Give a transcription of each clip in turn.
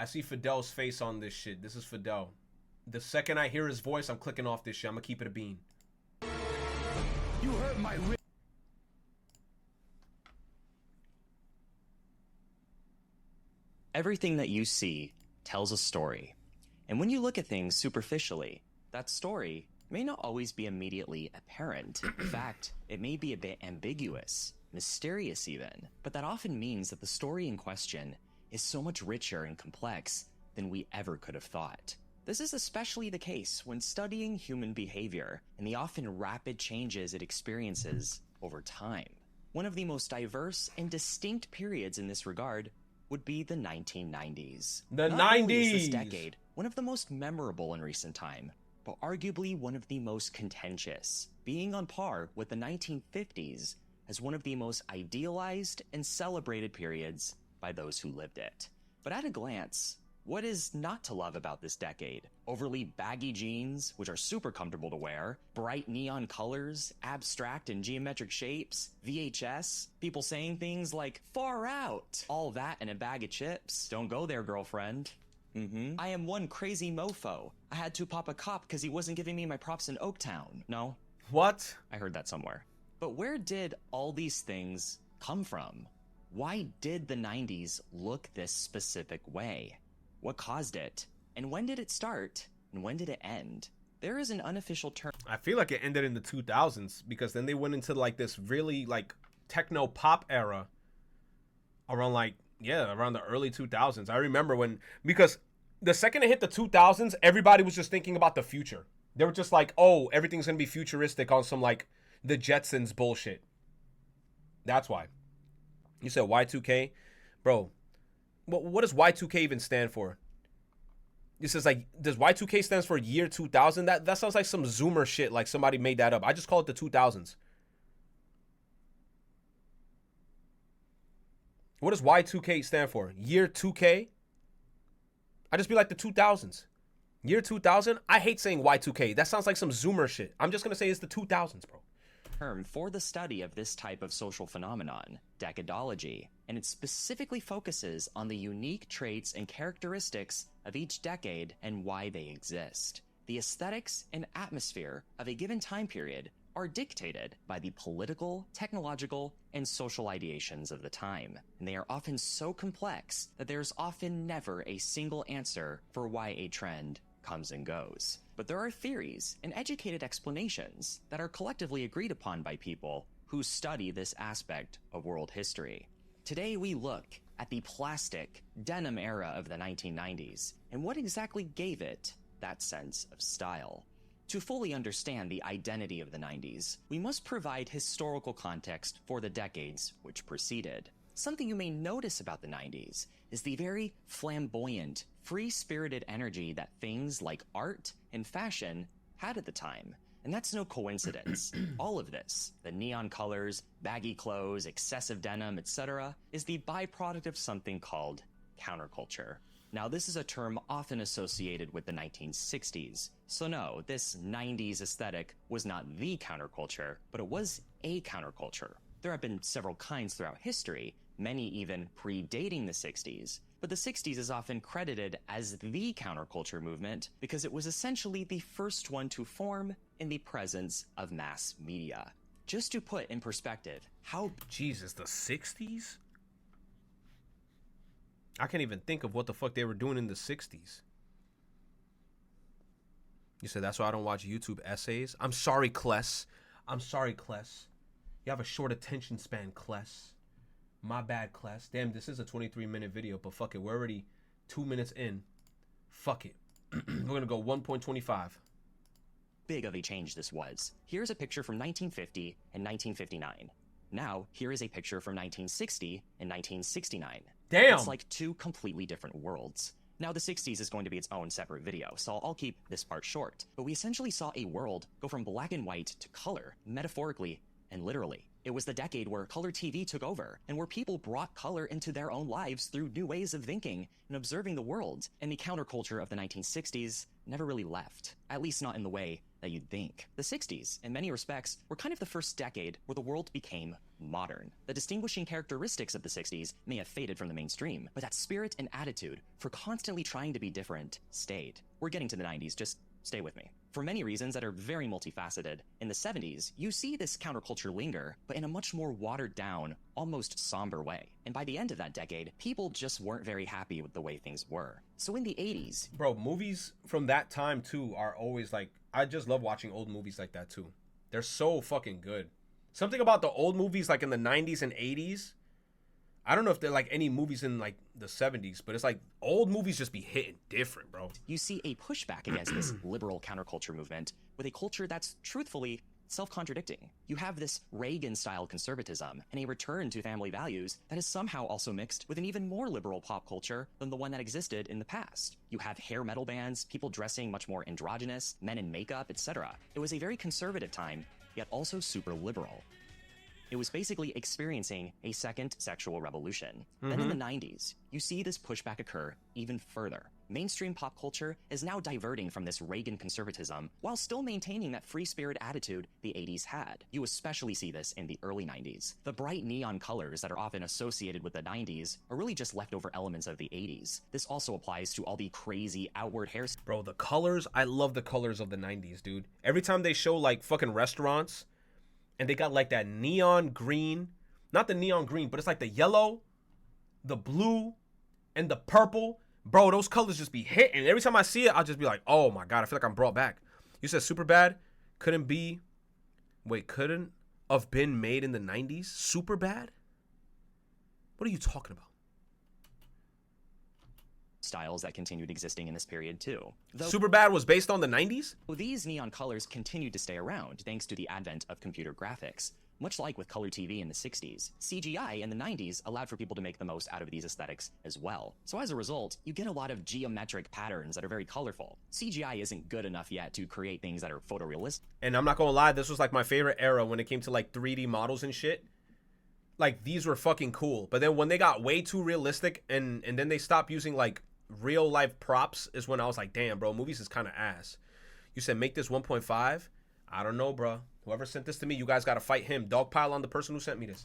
I see Fidel's face on this shit. This is Fidel. The second I hear his voice, I'm clicking off this shit. I'm gonna keep it a bean. You hurt my Everything that you see tells a story. And when you look at things superficially, that story may not always be immediately apparent. In fact, it may be a bit ambiguous, mysterious even, but that often means that the story in question is so much richer and complex than we ever could have thought. This is especially the case when studying human behavior and the often rapid changes it experiences over time. One of the most diverse and distinct periods in this regard would be the 1990s. The Not only is 90s! this decade one of the most memorable in recent time, but arguably one of the most contentious, being on par with the 1950s as one of the most idealized and celebrated periods by those who lived it. But at a glance, what is not to love about this decade? Overly baggy jeans, which are super comfortable to wear, bright neon colors, abstract and geometric shapes, VHS, people saying things like, far out, all that in a bag of chips. Don't go there, girlfriend. I am one crazy mofo. I had to pop a cop because he wasn't giving me my props in Oaktown. No? What? I heard that somewhere. But where did all these things come from? Why did the 90s look this specific way? What caused it? And when did it start? And when did it end? There is an unofficial term. I feel like it ended in the 2000s because then they went into like this really like techno pop era around like, yeah, around the early 2000s. I remember when, because the second it hit the 2000s, everybody was just thinking about the future. They were just like, oh, everything's going to be futuristic on some like the Jetsons bullshit. That's why. You said Y2K? Bro, what does Y2K even stand for? This is like, does Y2K stands for year 2000? That sounds like some Zoomer shit, like somebody made that up. I just call it the 2000s. What does Y2K stand for? Year 2K? I just be like the 2000s. Year 2000? I hate saying Y2K. That sounds like some Zoomer shit. I'm just going to say it's the 2000s, bro. Term for the study of this type of social phenomenon, decadology, and it specifically focuses on the unique traits and characteristics of each decade and why they exist. The aesthetics and atmosphere of a given time period are dictated by the political, technological, and social ideations of the time, and they are often so complex that there's often never a single answer for why a trend comes and goes. But there are theories and educated explanations that are collectively agreed upon by people who study this aspect of world history. Today we look at the plastic denim era of the 1990s and what exactly gave it that sense of style. To fully understand the identity of the 90s, we must provide historical context for the decades which preceded. Something you may notice about the 90s is the very flamboyant, free-spirited energy that things like art and fashion had at the time. And that's no coincidence. All of this, the neon colors, baggy clothes, excessive denim, etc., is the byproduct of something called counterculture. Now, this is a term often associated with the 1960s. So no, this 90s aesthetic was not the counterculture, but it was a counterculture. There have been several kinds throughout history, many even predating the 60s, but the 60s is often credited as the counterculture movement because it was essentially the first one to form in the presence of mass media. Just to put in perspective how... Jesus, the 60s? I can't even think of what the fuck they were doing in the 60s. You said that's why I don't watch YouTube essays? I'm sorry, Kless. I'm sorry, Kless. You have a short attention span, Kless. My bad, Kless. Damn, this is a 23-minute video, but fuck it. We're already 2 minutes in. Fuck it. We're going to go 1.25. big of a change this was. Here's a picture from 1950 and 1959. Now, here is a picture from 1960 and 1969. Damn! It's like two completely different worlds. Now, the 60s is going to be its own separate video, so I'll keep this part short. But we essentially saw a world go from black and white to color, metaphorically and literally. It was the decade where color TV took over, and where people brought color into their own lives through new ways of thinking and observing the world. And the counterculture of the 1960s never really left, at least not in the way that you'd think. The 60s, in many respects, were kind of the first decade where the world became modern. The distinguishing characteristics of the 60s may have faded from the mainstream, but that spirit and attitude for constantly trying to be different stayed. We're getting to the 90s, just stay with me. For many reasons that are very multifaceted, in the 70s, you see this counterculture linger, but in a much more watered down, almost somber way. And by the end of that decade, people just weren't very happy with the way things were. So in the 80s... Bro, movies from that time, too, are always like... I just love watching old movies like that, too. They're so fucking good. Something about the old movies, like in the 90s and 80s... I don't know if they're like any movies in like the 70s, but it's like old movies just be hitting different, bro. You see a pushback against this liberal counterculture movement with a culture that's truthfully self-contradicting. You have this Reagan-style conservatism and a return to family values that is somehow also mixed with an even more liberal pop culture than the one that existed in the past. You have hair metal bands, people dressing much more androgynous, men in makeup, etc. It was a very conservative time, yet also super liberal. It was basically experiencing a second sexual revolution. Then in the 90s, you see this pushback occur even further. Mainstream pop culture is now diverting from this Reagan conservatism while still maintaining that free spirit attitude the 80s had. You especially see this in the early 90s. The bright neon colors that are often associated with the 90s are really just leftover elements of the 80s. This also applies to all the crazy outward hairstyles. Bro, the colors, I love the colors of the 90s, dude. Every time they show like fucking restaurants, and they got like that neon green, not the neon green, but it's like the yellow, the blue, and the purple. Bro, those colors just be hitting. Every time I see it, I'll just be like, oh my God, I feel like I'm brought back. You said Superbad couldn't have been made in the 90s? Superbad? What are you talking about? Styles that continued existing in this period too. Superbad was based on the 90s? These neon colors continued to stay around thanks to the advent of computer graphics. Much like with color TV in the 60s, CGI in the 90s allowed for people to make the most out of these aesthetics as well. So as a result, you get a lot of geometric patterns that are very colorful. CGI isn't good enough yet to create things that are photorealistic. And I'm not gonna lie, this was like my favorite era when it came to like 3D models and shit. Like these were fucking cool. But then when they got way too realistic and then they stopped using like real life props is when I was like, damn, bro, movies is kind of ass. You said make this 1.5? I don't know, bro. Whoever sent this to me, you guys got to fight him. Dogpile on the person who sent me this.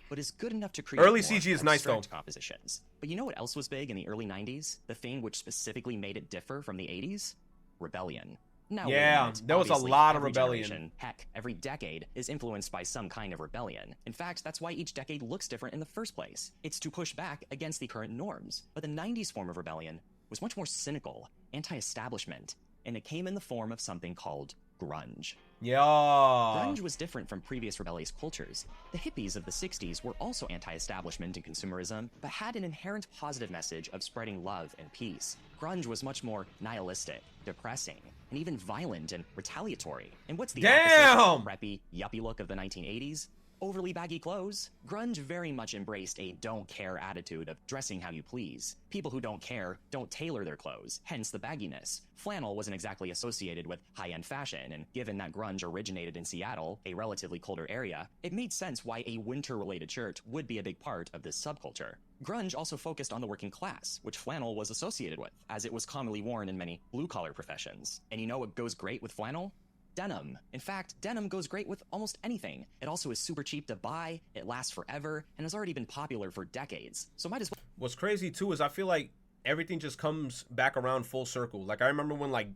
But is good enough to create early CG is nice though. Compositions. But you know what else was big in the early 90s? The thing which specifically made it differ from the 80s? Rebellion. Now, yeah, there was a lot of rebellion. Heck, every decade is influenced by some kind of rebellion. In fact, that's why each decade looks different in the first place. It's to push back against the current norms. But the 90s form of rebellion was much more cynical, anti-establishment, and it came in the form of something called grunge. Yeah. Grunge was different from previous rebellious cultures. The hippies of the 60s were also anti-establishment and consumerism, but had an inherent positive message of spreading love and peace. Grunge was much more nihilistic, depressing, and even violent and retaliatory. And what's the opposite of the preppy, yuppie look of the 1980s? Overly baggy clothes. Grunge very much embraced a don't care attitude of dressing how you please. People who don't care don't tailor their clothes, hence the bagginess. Flannel wasn't exactly associated with high-end fashion, and given that grunge originated in Seattle, a relatively colder area, it made sense why a winter-related shirt would be a big part of this subculture. Grunge also focused on the working class, which flannel was associated with, as it was commonly worn in many blue-collar professions. And you know what goes great with flannel? Denim. In fact, denim goes great with almost anything. It also is super cheap to buy, it lasts forever, and has already been popular for decades. So might as well... What's crazy too is I feel like everything just comes back around full circle. Like I remember when like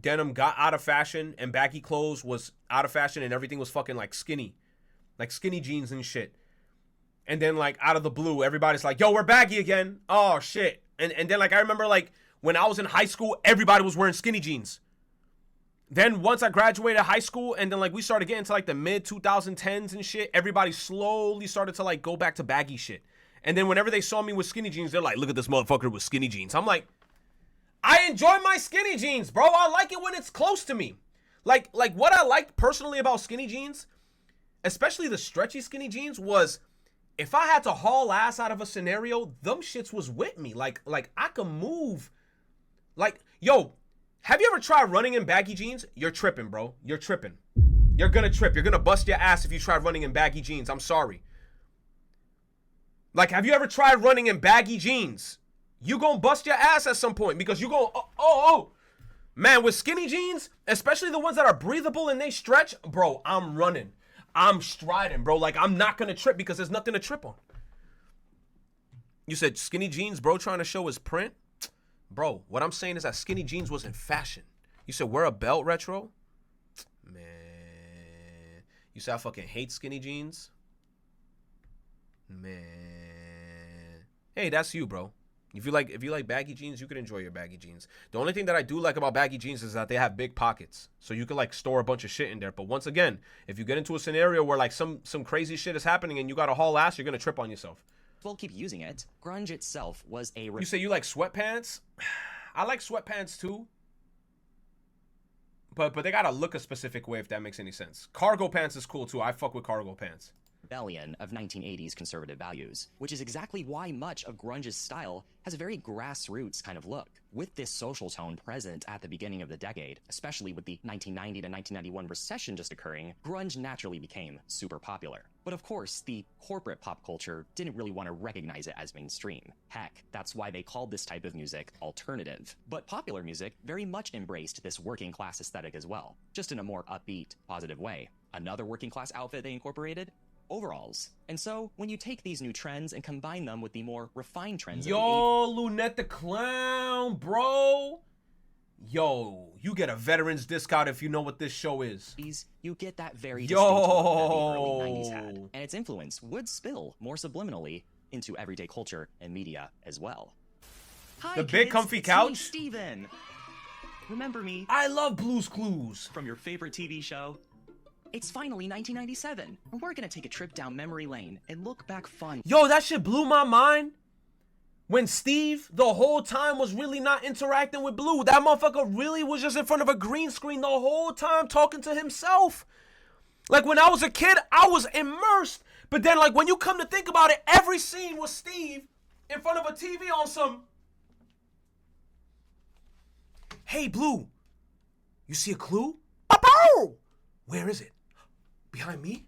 denim got out of fashion and baggy clothes was out of fashion and everything was fucking like skinny jeans and shit. And then like out of the blue, everybody's like, yo, we're baggy again. Oh shit. And then like I remember like when I was in high school, everybody was wearing skinny jeans. Then once I graduated high school and then like we started getting to like the mid 2010s and shit, everybody slowly started to like go back to baggy shit. And then whenever they saw me with skinny jeans, they're like, look at this motherfucker with skinny jeans. I'm like, I enjoy my skinny jeans, bro. I like it when it's close to me. Like what I liked personally about skinny jeans, especially the stretchy skinny jeans, was if I had to haul ass out of a scenario, them shits was with me. Like I could move. Like, yo, have you ever tried running in baggy jeans? You're tripping, bro. You're tripping. You're gonna trip. You're gonna bust your ass if you try running in baggy jeans. I'm sorry. Like, have you ever tried running in baggy jeans? You gonna bust your ass at some point because you go, oh. Man, with skinny jeans, especially the ones that are breathable and they stretch, bro, I'm running. I'm striding, bro. Like, I'm not gonna trip because there's nothing to trip on. You said skinny jeans, bro, trying to show his print? Bro, what I'm saying is that skinny jeans was in fashion. You said wear a belt, Retro? Man. You said I fucking hate skinny jeans? Man. Hey, that's you, bro. If you like baggy jeans, you can enjoy your baggy jeans. The only thing that I do like about baggy jeans is that they have big pockets. So you can like store a bunch of shit in there. But once again, if you get into a scenario where like some crazy shit is happening and you got to haul ass, you're going to trip on yourself. We'll keep using it. Grunge itself was a... You say you like sweatpants? I like sweatpants too. But they got to look a specific way if that makes any sense. Cargo pants is cool too. I fuck with cargo pants. Rebellion of 1980s conservative values, which is exactly why much of grunge's style has a very grassroots kind of look. With this social tone present at the beginning of the decade, especially with the 1990 to 1991 recession just occurring, grunge naturally became super popular. But of course, the corporate pop culture didn't really want to recognize it as mainstream. Heck, that's why they called this type of music alternative. But popular music very much embraced this working class aesthetic as well, just in a more upbeat, positive way. Another working class outfit they incorporated? Overalls. And so, when you take these new trends and combine them with the more refined trends Yo, Lunette the Clown, bro. Yo, you get a veterans discount if you know what this show is. You get that very distinct look that the early 90s had. Yo. And its influence would spill more subliminally into everyday culture and media as well. Hi, The big comfy it's couch? Me, Steven. Remember me I love Blue's Clues. from your favorite TV show? It's finally 1997, and we're gonna take a trip down memory lane and look back fun. Yo, that shit blew my mind. When Steve, the whole time, was really not interacting with Blue. That motherfucker really was just in front of a green screen the whole time talking to himself. Like, when I was a kid, I was immersed. But then, like, when you come to think about it, every scene was Steve in front of a TV on some... Hey, Blue, you see a clue? Ba-bow! Where is it? Behind me?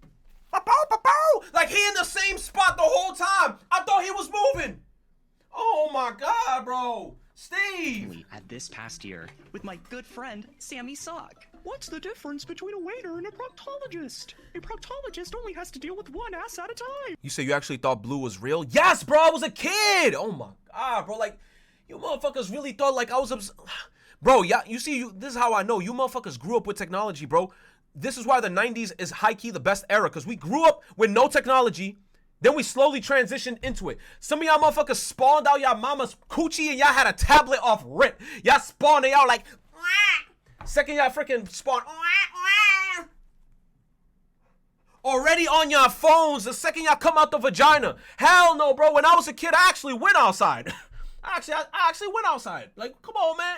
Ba-bow, ba-bow! Like, he in the same spot the whole time. I thought he was moving. Oh my God, bro. Steve. At this past year with my good friend, Sammy Sock. What's the difference between a waiter and a proctologist? A proctologist only has to deal with one ass at a time. You say you actually thought Blue was real? Yes, bro, I was a kid. Oh my God, bro. Like, you motherfuckers really thought like I was... Bro, yeah, you see, this is how I know. You motherfuckers grew up with technology, bro. This is why the 90s is high-key the best era, because we grew up with no technology, then we slowly transitioned into it. Some of y'all motherfuckers spawned out y'all mama's coochie and y'all had a tablet off rip. Y'all spawned and y'all like, wah! Second y'all freaking spawned, wah, wah! Already on y'all phones the second y'all come out the vagina. Hell no, bro. When I was a kid, I actually went outside. I actually went outside. Like, come on, man.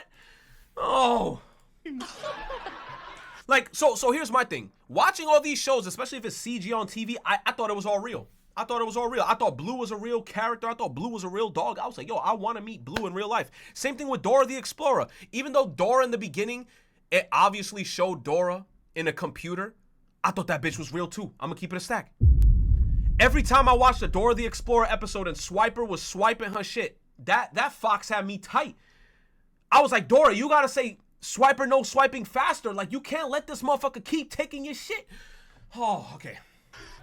Oh. Like, so here's my thing. Watching all these shows, especially if it's CG on TV, I thought it was all real. I thought it was all real. I thought Blue was a real character. I thought Blue was a real dog. I was like, yo, I want to meet Blue in real life. Same thing with Dora the Explorer. Even though Dora in the beginning, it obviously showed Dora in a computer, I thought that bitch was real too. I'm going to keep it a stack. Every time I watched a Dora the Explorer episode and Swiper was swiping her shit, that fox had me tight. I was like, Dora, you got to say Swiper no swiping faster. Like, you can't let this motherfucker keep taking your shit. Oh, okay.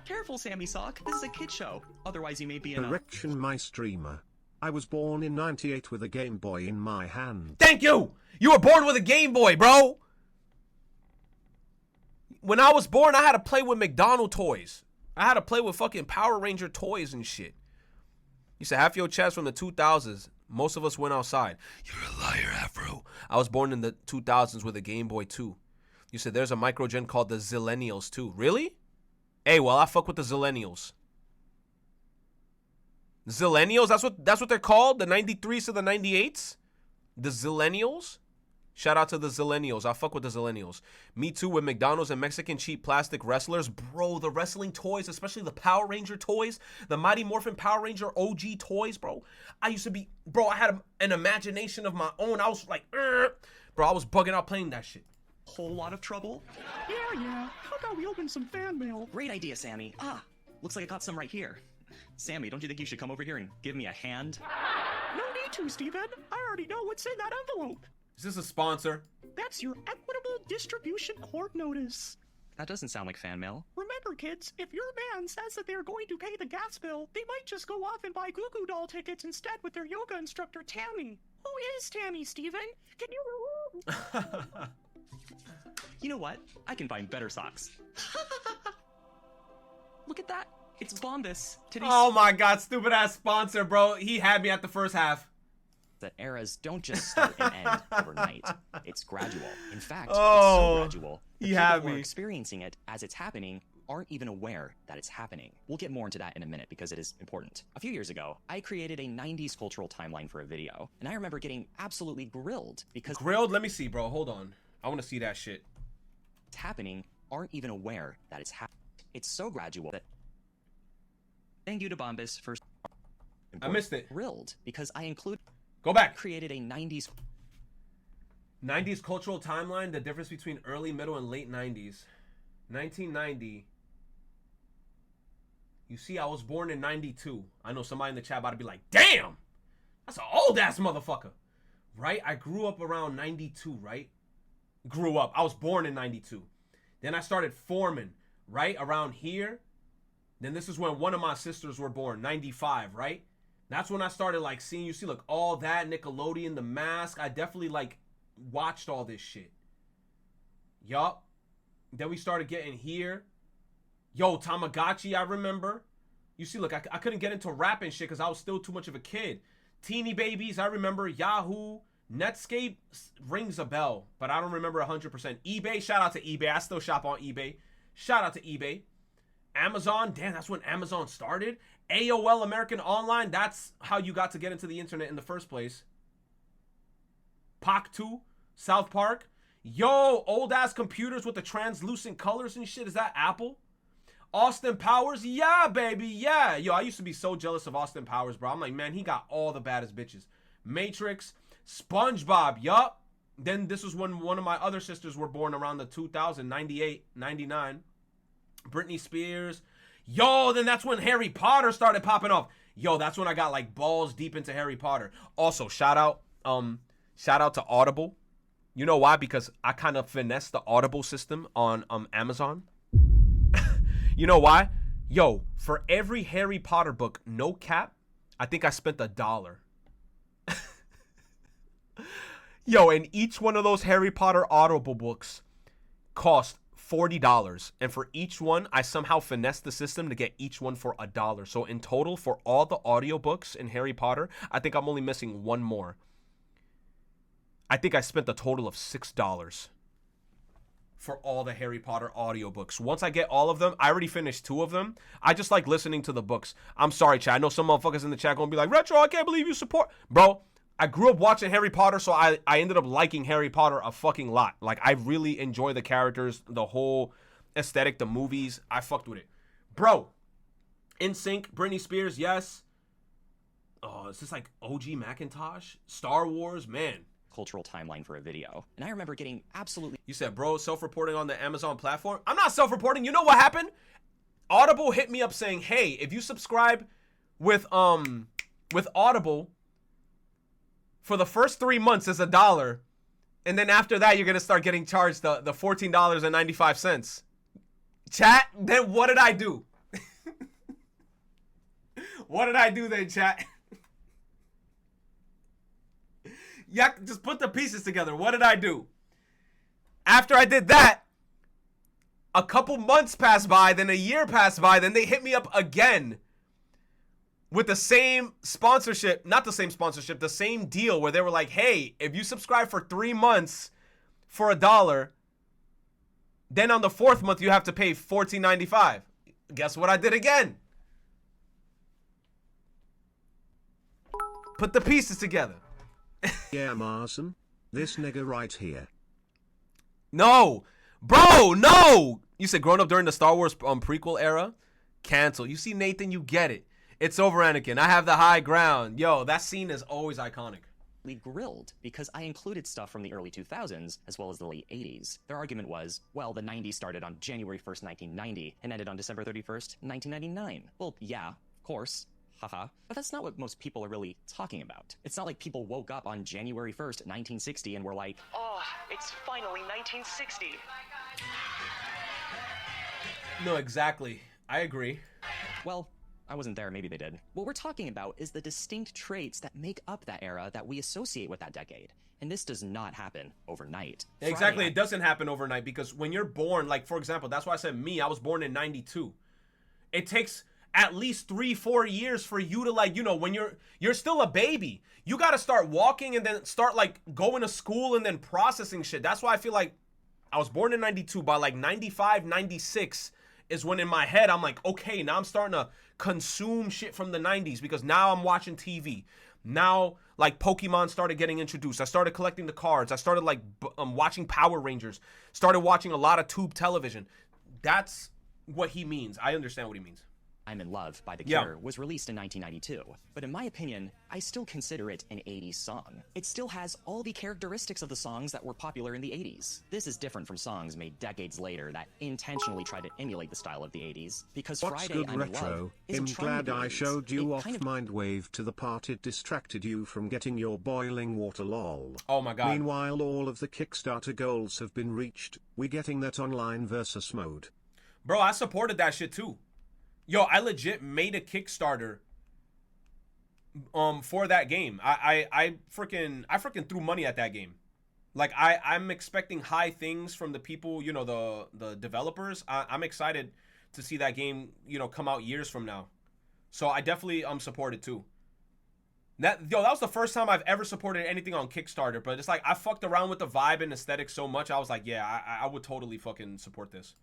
Careful, Sammy Sock. This is a kid show. Otherwise, you may be in a... Correction, my streamer. I was born in '98 with a Game Boy in my hand. Thank you. You were born with a Game Boy, bro. When I was born, I had to play with McDonald's toys. I had to play with fucking Power Ranger toys and shit. You said half your chat's from the 2000s. Most of us went outside. You're a liar, Afro. I was born in the 2000s with a Game Boy too. You said there's a microgen called the Zillennials too. Really? Hey, well, I fuck with the Zillennials. Zillennials? That's what they're called? The 93s to the 98s? The Zillennials? Shout out to the Zillennials. I fuck with the Zillennials. Me too with McDonald's and Mexican cheap plastic wrestlers. Bro, the wrestling toys, especially the Power Ranger toys, the Mighty Morphin Power Ranger OG toys, bro. I used to be, bro, I had an imagination of my own. I was like, bro, I was bugging out playing that shit. Whole lot of trouble? Yeah. How about we open some fan mail? Great idea, Sammy. Looks like I got some right here. Sammy, don't you think you should come over here and give me a hand? No need to, Steven. I already know what's in that envelope. Is this a sponsor? That's your Equitable Distribution Court Notice. That doesn't sound like fan mail. Remember, kids, if your man says that they're going to pay the gas bill, they might just go off and buy Goo Goo Doll tickets instead with their yoga instructor, Tammy. Who is Tammy, Steven? Can you... You know what? I can find better socks. Look at that. It's Bombas. Today's Oh my god, stupid ass sponsor, bro. He had me at the first half. that eras don't just start and end overnight. It's gradual. In fact, Oh, it's so gradual. The he people had who are me. experiencing it as it's happening aren't even aware that it's happening. We'll get more into that in a minute because it is important. A few years ago, I created a 90s cultural timeline for a video, and I remember getting absolutely grilled because Grilled? Let me see, bro. Hold on. I want to see that shit. it's happening aren't even aware that it's happening. It's so gradual that thank you to Bombas for I missed it. grilled because I Go back. created a 90s 90s cultural timeline, the difference between early, middle, and late 90s. 1990. You see, I was born in 92. I know somebody in the chat about to be like, damn! That's an old-ass motherfucker. Right? I grew up around 92, right? Grew up. I was born in 92. Then I started forming, right? Around here. Then this is when one of my sisters were born, 95, right? That's when I started, like, seeing, you see, look, all that, Nickelodeon, The Mask. I definitely, like, watched all this shit. Yup. Then we started getting here. Yo, Tamagotchi, I remember. You see, look, I couldn't get into rap and shit because I was still too much of a kid. Teeny Babies, I remember. Yahoo. Netscape rings a bell, but I don't remember 100%. eBay, shout out to eBay. I still shop on eBay. Shout out to eBay. Amazon, damn, that's when Amazon started. AOL, American Online, that's how you got to get into the internet in the first place. Pac 2, South Park. Yo, old-ass computers with the translucent colors and shit. Is that Apple? Austin Powers? Yeah, baby, yeah. Yo, I used to be so jealous of Austin Powers, bro. I'm like, man, he got all the baddest bitches. Matrix, SpongeBob, yup. Then this was when one of my other sisters were born around the 2000, 98, 99. Britney Spears. Yo, then that's when Harry Potter started popping off. Yo, that's when I got like balls deep into Harry Potter. Also, shout out to Audible. You know why? Because I kind of finessed the Audible system on Amazon. You know why? Yo, for every Harry Potter book, no cap, I think I spent $1. Yo, and each one of those Harry Potter Audible books cost $40. And for each one, I somehow finessed the system to get each one for $1. So in total, for all the audiobooks in Harry Potter, I think I'm only missing one more. I think I spent a total of $6 for all the Harry Potter audiobooks. Once I get all of them, I already finished 2 of them. I just like listening to the books. I'm sorry, chat. I know some motherfuckers in the chat gonna be like, Retro, I can't believe you support. Bro, I grew up watching Harry Potter, so I ended up liking Harry Potter a fucking lot. Like, I really enjoy the characters, the whole aesthetic, the movies. I fucked with it. Bro, NSYNC, Britney Spears, yes. Oh, is this like OG Macintosh? Star Wars, man. cultural timeline for a video. And I remember getting absolutely You said, bro, self-reporting on the Amazon platform? I'm not self-reporting. You know what happened? Audible hit me up saying, hey, if you subscribe with Audible, for the first 3 months is $1. And then after that, you're going to start getting charged the $14.95. Chat, then what did I do? What did I do then, chat? Yeah, just put the pieces together. What did I do? After I did that, a couple months passed by, then a year passed by, then they hit me up again with the same sponsorship, not the same sponsorship, the same deal where they were like, hey, if you subscribe for 3 months for $1, then on the 4th month you have to pay $14.95. Guess what I did again? Put the pieces together. Yeah, Marson. This nigga right here. No, bro, no. You said growing up during the Star Wars prequel era? Cancel. You see, Nathan, you get it. It's over, Anakin. I have the high ground. Yo, that scene is always iconic. grilled because I included stuff from the early 2000s as well as the late 80s. Their argument was, well, the 90s started on January 1st, 1990 and ended on December 31st, 1999. Well, yeah, of course. Haha. But that's not what most people are really talking about. It's not like people woke up on January 1st, 1960 and were like, Oh, it's finally 1960. No, exactly. I agree. Well, I wasn't there, maybe they did. What we're talking about is the distinct traits that make up that era that we associate with that decade. And this does not happen overnight. Exactly, it doesn't happen overnight because when you're born, like for example, that's why I said I was born in 92. It takes at least 3-4 years for you to like, you know, when you're still a baby, you got to start walking and then start like going to school and then processing shit. That's why I feel like I was born in 92. By like 95, 96 is when in my head I'm like, okay, now I'm starting to consume shit from the 90s because now I'm watching TV. Now, like, Pokemon started getting introduced. I started collecting the cards. I started, like, watching Power Rangers. Started watching a lot of tube television. That's what he means. I understand what he means. I'm in Love by The Cure was released in 1992, but in my opinion, I still consider it an 80s song. It still has all the characteristics of the songs that were popular in the 80s. This is different from songs made decades later that intentionally try to emulate the style of the 80s, because What's Friday good, I'm in Retro? Love is I'm trying to glad be I 80s. showed you It off kind of mind wave to the part it distracted you from getting your boiling water lol. Oh my god. Meanwhile, all of the Kickstarter goals have been reached. We getting that online versus mode. Bro, I supported that shit too. Yo, I legit made a Kickstarter for that game. I freaking threw money at that game. Like I'm expecting high things from the people, you know, the developers. I'm excited to see that game, you know, come out years from now. So I definitely supported too. That was the first time I've ever supported anything on Kickstarter, but it's like I fucked around with the vibe and aesthetic so much. I was like, yeah, I would totally fucking support this.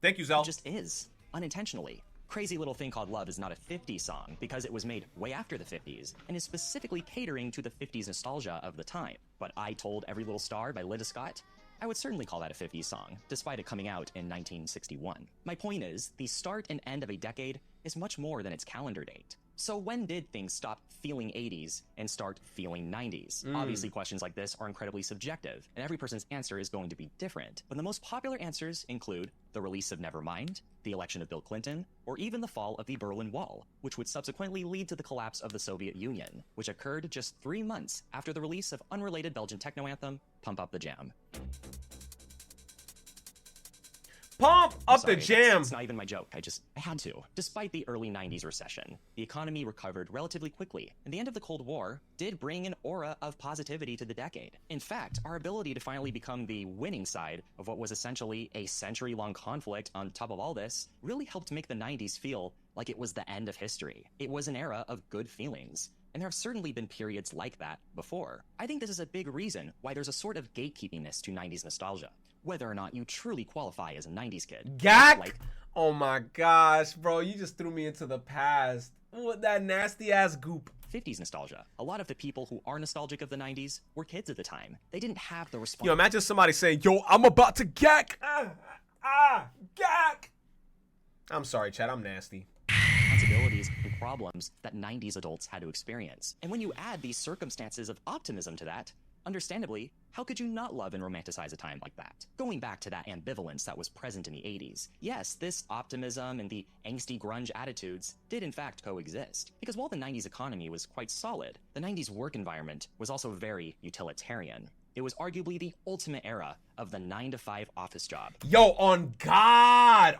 Thank you, Zell. It just is, unintentionally. Crazy Little Thing Called Love is not a 50s song because it was made way after the 50s and is specifically catering to the 50s nostalgia of the time. But I Told Every Little Star by Linda Scott, I would certainly call that a 50s song, despite it coming out in 1961. My point is, the start and end of a decade is much more than its calendar date. So when did things stop feeling 80s and start feeling 90s? Obviously, questions like this are incredibly subjective, and every person's answer is going to be different. But the most popular answers include the release of Nevermind, the election of Bill Clinton, or even the fall of the Berlin Wall, which would subsequently lead to the collapse of the Soviet Union, which occurred just 3 months after the release of unrelated Belgian techno anthem, Pump Up the Jam. Pump up the Sorry, jam. It's not even my joke. I had to. Despite the early 90s recession, the economy recovered relatively quickly, and the end of the Cold War did bring an aura of positivity to the decade. In fact, our ability to finally become the winning side of what was essentially a century-long conflict on top of all this really helped make the 90s feel like it was the end of history. It was an era of good feelings. And there have certainly been periods like that before. I think this is a big reason why there's a sort of gatekeepiness to 90s nostalgia. Whether or not you truly qualify as a 90s kid. Gak? Oh my gosh, bro, you just threw me into the past. What that nasty ass goop. 50s nostalgia. A lot of the people who are nostalgic of the 90s were kids at the time. They didn't have the response. Yo, imagine somebody saying, yo, I'm about to gak. Gak. I'm sorry, Chad, I'm nasty. Responsibilities and problems that 90s adults had to experience. And when you add these circumstances of optimism to that, understandably, how could you not love and romanticize a time like that? Going back to that ambivalence that was present in the 80s, yes, this optimism and the angsty grunge attitudes did in fact coexist. Because while the 90s economy was quite solid, the 90s work environment was also very utilitarian. It was arguably the ultimate era of the 9-to-5 office job. Yo, on God.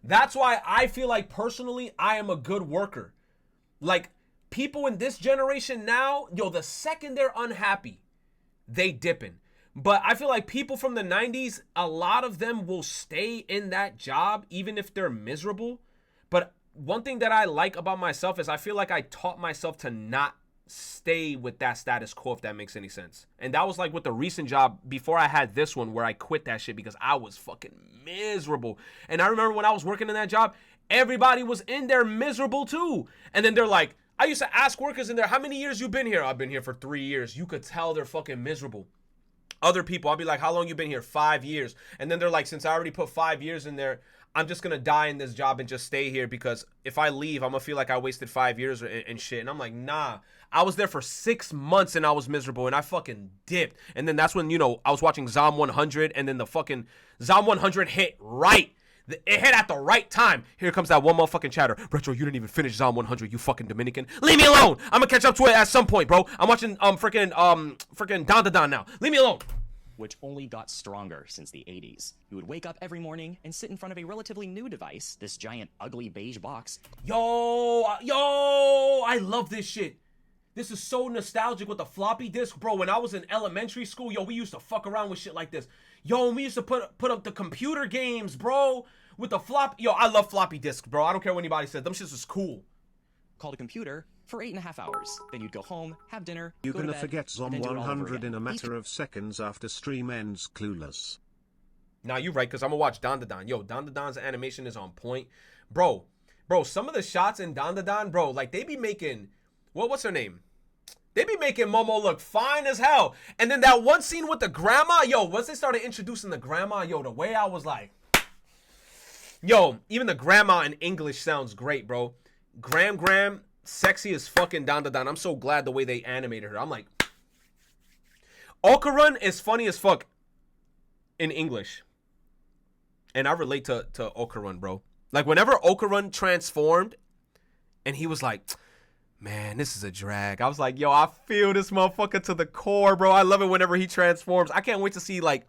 That's why I feel like personally I am a good worker. Like, people in this generation now, yo, the second they're unhappy, they dipping. But I feel like people from the 90s, a lot of them will stay in that job even if they're miserable. But one thing that I like about myself is I feel like I taught myself to not stay with that status quo, if that makes any sense. And that was like with the recent job before I had this one where I quit that shit because I was fucking miserable. And I remember when I was working in that job, everybody was in there miserable too. And then they're like, I used to ask workers in there, how many years you been here? I've been here for 3 years. You could tell they're fucking miserable. Other people, I'll be like, how long you been here? 5 years. And then they're like, since I already put 5 years in there, I'm just going to die in this job and just stay here because if I leave, I'm going to feel like I wasted 5 years and shit. And I'm like, nah, I was there for 6 months and I was miserable and I fucking dipped. And then that's when, you know, I was watching Zom 100 and then the fucking Zom 100 hit right. It hit at the right time. Here comes that one motherfucking chatter. Retro, you didn't even finish Zom 100, you fucking Dominican. Leave me alone. I'm gonna catch up to it at some point, bro. I'm watching freaking Don Da Don now. Leave me alone. which only got stronger since the 80s. You would wake up every morning and sit in front of a relatively new device, this giant ugly beige box. Yo, I love this shit. This is so nostalgic with the floppy disk. Bro, when I was in elementary school, yo, we used to fuck around with shit like this. Yo, we used to put up the computer games, bro, with the flop. Yo, I love floppy disks, bro. I don't care what anybody says. Them shits is cool. Called a computer for 8.5 hours. Then you'd go home, have dinner, You're go to gonna bed, forget and then Zom do it all over 100 again. in a matter of seconds after stream ends clueless. Nah, you're right, because I'm gonna watch Dandadan. Yo, Dandadan's animation is on point. Bro, some of the shots in Dandadan, bro, like they be making, what's her name? They be making Momo look fine as hell. And then that one scene with the grandma, yo, once they started introducing the grandma, yo, the way I was like, yo, even the grandma in English sounds great, bro. Gram, sexy as fucking Dandadan. I'm so glad the way they animated her. I'm like, Okarun is funny as fuck in English. And I relate to Okarun, bro. Like, whenever Okarun transformed, and he was like, man, this is a drag. I was like, yo, I feel this motherfucker to the core, bro. I love it whenever he transforms. I can't wait to see, like,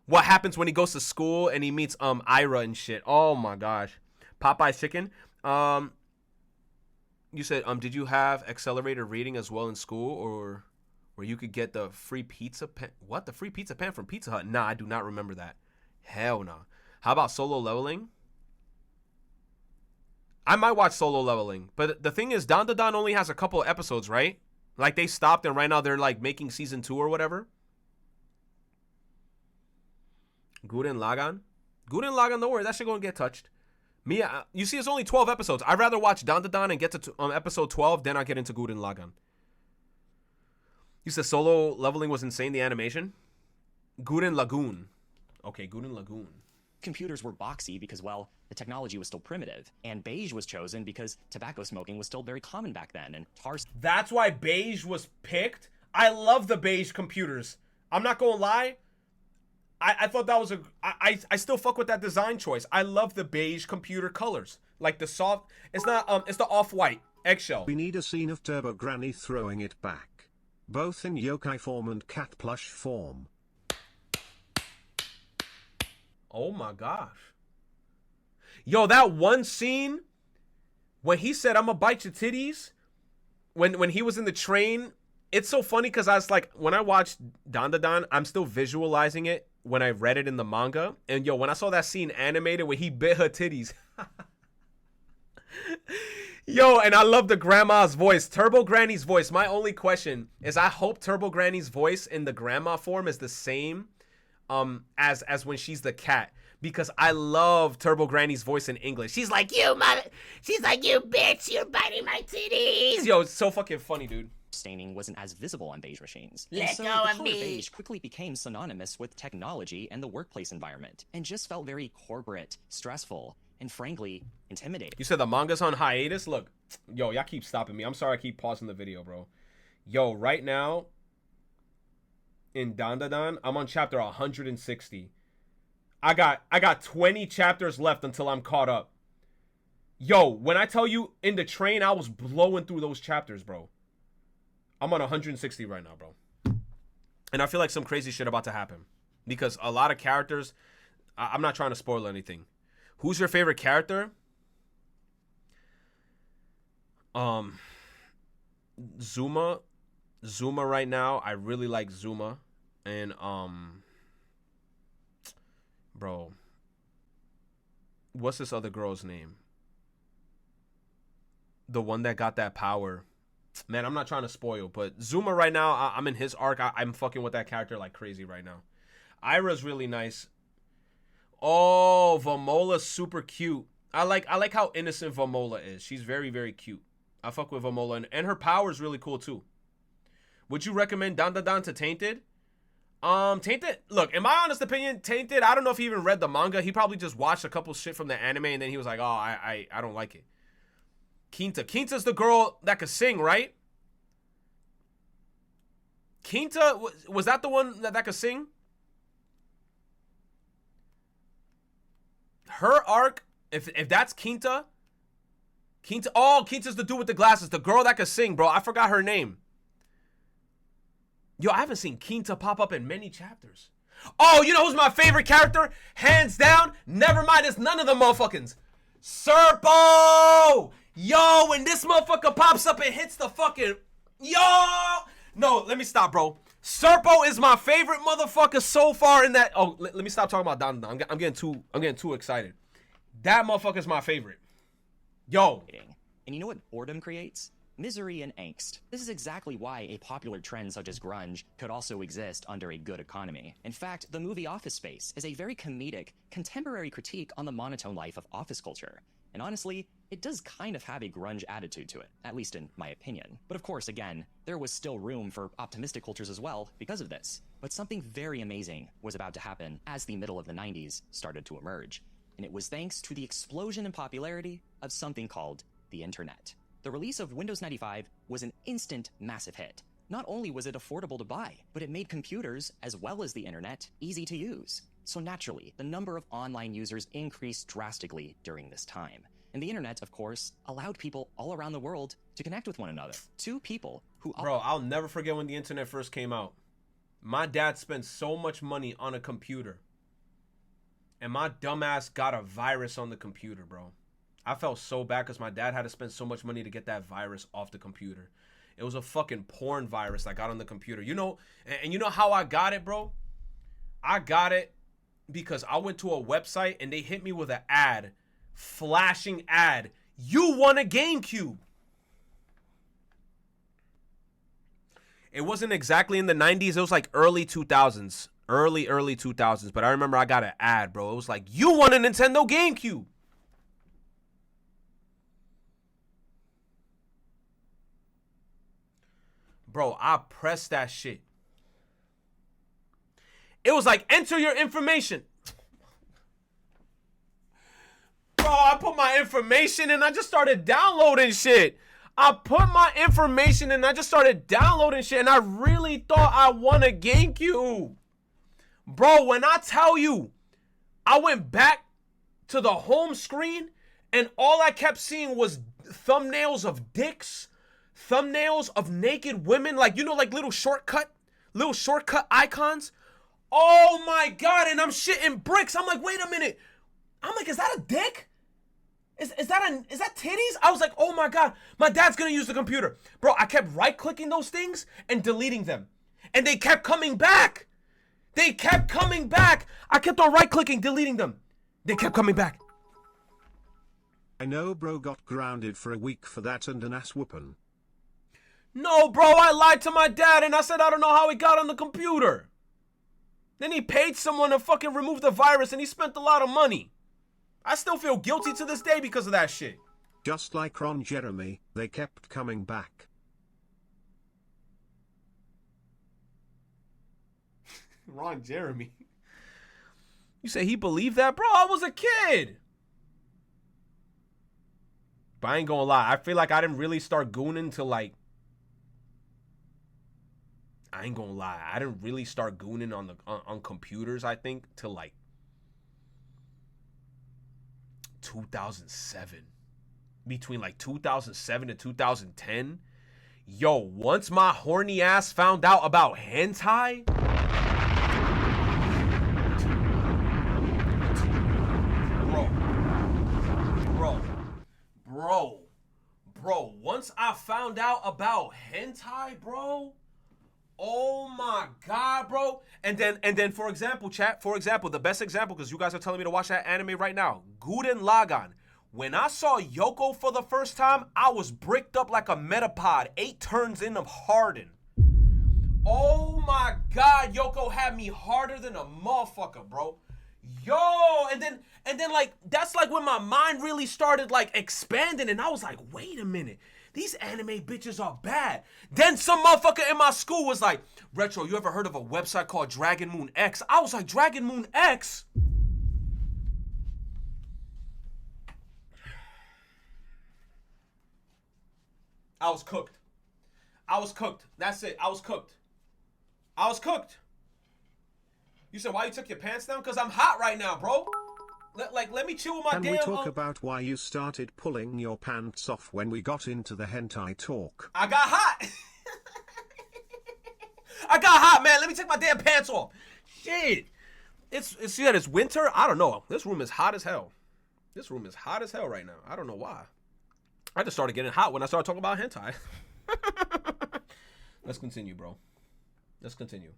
what happens when he goes to school and he meets Ira and shit. Oh, my gosh. Popeye's chicken. You said, did you have accelerated reading as well in school, or where you could get the free pizza pan? What? The free pizza pan from Pizza Hut? Nah, I do not remember that. Hell no. How about Solo Leveling? I might watch Solo Leveling, but the thing is, Dandadan only has a couple of episodes, right? Like, they stopped, and right now they're, like, making season 2 or whatever. Gurren Lagann? Gurren Lagann, don't worry, that shit gonna get touched. You see, it's only 12 episodes. I'd rather watch Dandadan and get to episode 12, then I get into Gurren Lagann. You said Solo Leveling was insane, the animation? Gurren Lagoon. Okay, Gurren Lagoon. Computers were boxy because, well, the technology was still primitive, and beige was chosen because tobacco smoking was still very common back then, and tar... That's why beige was picked? I love the beige computers. I'm not gonna lie. I thought that was I still fuck with that design choice. I love the beige computer colors. Like the soft, it's not, it's the off-white eggshell. We need a scene of Turbo Granny throwing it back. Both in yokai form and cat plush form. Oh my gosh. Yo, that one scene when he said, "I'm gonna bite your titties," when he was in the train, it's so funny because I was like, when I watched Dandadan, I'm still visualizing it when I read it in the manga. And yo, when I saw that scene animated where he bit her titties. Yo, and I love the grandma's voice, Turbo Granny's voice. My only question is, I hope Turbo Granny's voice in the grandma form is the same as when she's the cat, because I love Turbo Granny's voice in English. She's like, you mother, she's like, you bitch, you're biting my titties. Yo, it's so fucking funny, dude. Staining wasn't as visible on beige machines. Let and so go the of color me. beige quickly became synonymous with technology and the workplace environment, and just felt very corporate, stressful, and frankly, intimidating. You said the manga's on hiatus? Look, yo, y'all keep stopping me. I'm sorry I keep pausing the video, bro. Yo, right now, in Dandadan, I'm on chapter 160. I got 20 chapters left until I'm caught up. Yo, when I tell you, in the train, I was blowing through those chapters, bro. I'm on 160 right now, bro. And I feel like some crazy shit about to happen. Because a lot of characters, I'm not trying to spoil anything. Who's your favorite character? Zuma. Zuma right now. I really like Zuma. And, bro. What's this other girl's name? The one that got that power. Man, I'm not trying to spoil, but Zuma right now, I'm in his arc. I'm fucking with that character like crazy right now. Ira's really nice. Oh, Vamola's super cute. I like how innocent Vamola is. She's very, very cute. I fuck with Vamola, and her power is really cool too. Would you recommend Dandadan to Tainted? Tainted, look, in my honest opinion, Tainted, I don't know if he even read the manga. He probably just watched a couple shit from the anime, and then he was like, oh, I don't like it. Quinta's the girl that could sing, right? Quinta, was that the one that could sing? Her arc, if that's Quinta, oh, Quinta's the dude with the glasses, the girl that could sing, bro. I forgot her name. Yo, I haven't seen Quinta pop up in many chapters. Oh, you know who's my favorite character? Hands down. Never mind, it's none of the motherfuckers. Serpo! Yo, when this motherfucker pops up and hits the fucking... Yo! No, let me stop, bro. Serpo is my favorite motherfucker so far in that... Oh, let me stop talking about Don. I'm getting too excited. That motherfucker's my favorite. Yo. And you know what boredom creates? Misery and angst. This is exactly why a popular trend such as grunge could also exist under a good economy. In fact, the movie Office Space is a very comedic, contemporary critique on the monotone life of office culture. And honestly, it does kind of have a grunge attitude to it, at least in my opinion. But of course, again, there was still room for optimistic cultures as well because of this. But something very amazing was about to happen as the middle of the 90s started to emerge. And it was thanks to the explosion in popularity of something called the internet. The release of Windows 95 was an instant massive hit. Not only was it affordable to buy, but it made computers, as well as the internet, easy to use. So naturally, the number of online users increased drastically during this time. And the internet, of course, allowed people all around the world to connect with one another. Two people who... Bro, I'll never forget when the internet first came out. My dad spent so much money on a computer. And my dumbass got a virus on the computer, bro. I felt so bad because my dad had to spend so much money to get that virus off the computer. It was a fucking porn virus that got on the computer. You know, and you know how I got it, bro? I got it because I went to a website and they hit me with an ad, flashing ad. You won a GameCube. It wasn't exactly in the 90s. It was like early 2000s. Early 2000s. But I remember I got an ad, bro. It was like, you won a Nintendo GameCube. Bro, I pressed that shit. It was like, enter your information. Bro, I put my information and I just started downloading shit. I put my information and I just started downloading shit and I really thought I won a GameCube. Bro, when I tell you, I went back to the home screen and all I kept seeing was thumbnails of dicks, thumbnails of naked women, like, you know, like little shortcut icons. Oh my God, and I'm shitting bricks. I'm like, wait a minute. I'm like, is that a dick? Is that titties? I was like, oh my God, my dad's gonna use the computer. Bro, I kept right-clicking those things and deleting them. And they kept coming back. They kept coming back. I kept on right-clicking, deleting them. They kept coming back. I know bro got grounded for a week for that and an ass whoopin'. No, bro, I lied to my dad and I said I don't know how he got on the computer. Then he paid someone to fucking remove the virus and he spent a lot of money. I still feel guilty to this day because of that shit. Just like Ron Jeremy, they kept coming back. Ron Jeremy. You say he believed that? Bro, I was a kid. But I ain't gonna lie. I feel like I didn't really start gooning till like... I ain't gonna lie. I didn't really start gooning on computers, I think, till like 2007. Between like 2007 to 2010. Yo, once my horny ass found out about hentai... Bro, once I found out about hentai, bro, oh my God, bro. And then for example, chat, the best example, because you guys are telling me to watch that anime right now, Gurren Lagann. When I saw Yoko for the first time, I was bricked up like a metapod, 8 turns in of hardened. Oh my God, Yoko had me harder than a motherfucker, bro. Yo, and then like, that's like when my mind really started like expanding and I was like, wait a minute, these anime bitches are bad. Then some motherfucker in my school was like, Retro, you ever heard of a website called Dragon Moon X? I was like, Dragon Moon X? I was cooked. That's it. I was cooked. You said, why you took your pants down? Because I'm hot right now, bro. Let me chill with my damn... Can we talk about why you started pulling your pants off when we got into the hentai talk? I got hot. I got hot, man. Let me take my damn pants off. Shit. It's that it's winter. I don't know. This room is hot as hell. This room is hot as hell right now. I don't know why. I just started getting hot when I started talking about hentai. Let's continue, bro. Let's continue.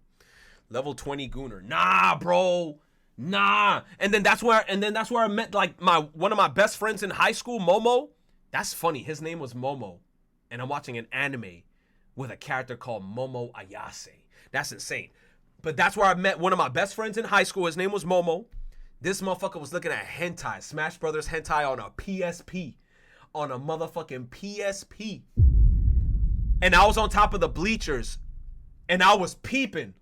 Level 20 Gooner. Nah, bro. Nah. And then that's where I met like one of my best friends in high school, Momo. That's funny. His name was Momo. And I'm watching an anime with a character called Momo Ayase. That's insane. But that's where I met one of my best friends in high school. His name was Momo. This motherfucker was looking at hentai, Smash Brothers hentai on a PSP. On a motherfucking PSP. And I was on top of the bleachers. And I was peeping.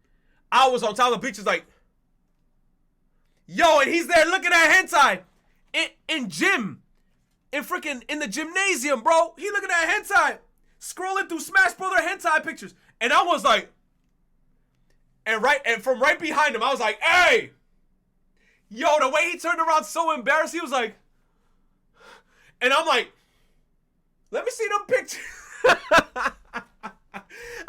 I was on top of the bleachers like, yo, and he's there looking at hentai. In gym. In the gymnasium, bro. He looking at hentai. Scrolling through Smash Brother hentai pictures. And I was like, and from right behind him, I was like, hey! Yo, the way he turned around so embarrassed, he was like, and I'm like, let me see them pictures.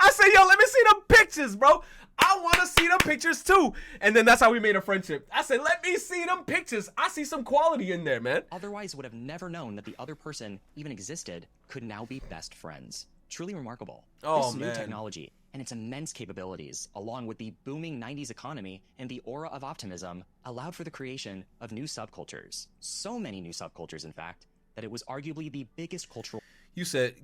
I said, yo, let me see them pictures, bro. I want to see them pictures too. And then that's how we made a friendship. I said, let me see them pictures. I see some quality in there, man. Otherwise would have never known that the other person even existed could now be best friends. Truly remarkable. Oh, this man. new technology and its immense capabilities, along with the booming 90s economy and the aura of optimism, allowed for the creation of new subcultures. So many new subcultures, in fact, that it was arguably the biggest cultural... You said